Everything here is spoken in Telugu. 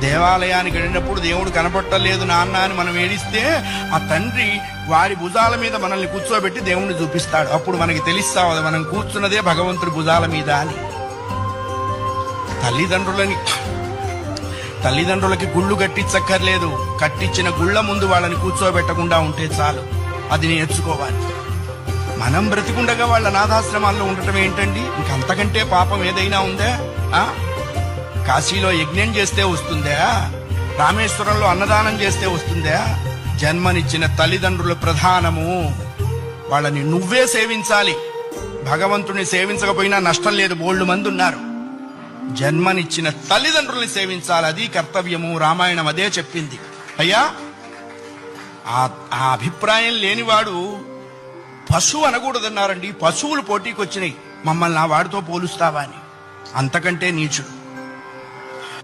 దేవాలయానికి వెళ్ళినప్పుడు దేవుడు కనపట్టలేదు నాన్న అని మనం ఏడిస్తే ఆ తండ్రి వారి భుజాల మీద మనల్ని కూర్చోబెట్టి దేవుణ్ణి చూపిస్తాడు. అప్పుడు మనకి తెలుస్తావు మనం కూర్చున్నదే భగవంతుడి భుజాల మీద అని. తల్లిదండ్రులకి గుళ్ళు కట్టించక్కర్లేదు. కట్టించిన గుళ్ళ ముందు వాళ్ళని కూర్చోబెట్టకుండా ఉంటే చాలు. అది నేర్చుకోవాలి. మనం బ్రతికుండగా వాళ్ళ అనాథాశ్రమాల్లో ఉండటం ఏంటండి? ఇంకంతకంటే పాపం ఏదైనా ఉందా? కాశీలో యజ్ఞం చేస్తే వస్తుందా? రామేశ్వరంలో అన్నదానం చేస్తే వస్తుందా? జన్మనిచ్చిన తల్లిదండ్రుల ప్రధానము. వాళ్ళని నువ్వే సేవించాలి. భగవంతుని సేవించకపోయినా నష్టం లేదు, బోల్డు మంది ఉన్నారు. జన్మనిచ్చిన తల్లిదండ్రుల్ని సేవించాలి, అది కర్తవ్యము. రామాయణం అదే చెప్పింది. అయ్యా, ఆ అభిప్రాయం లేనివాడు పశువు అనకూడదన్నారండి. పశువులు పోటీకి వచ్చినాయి, మమ్మల్ని ఆ వాడితో పోలుస్తావా అని. అంతకంటే నీచుడు.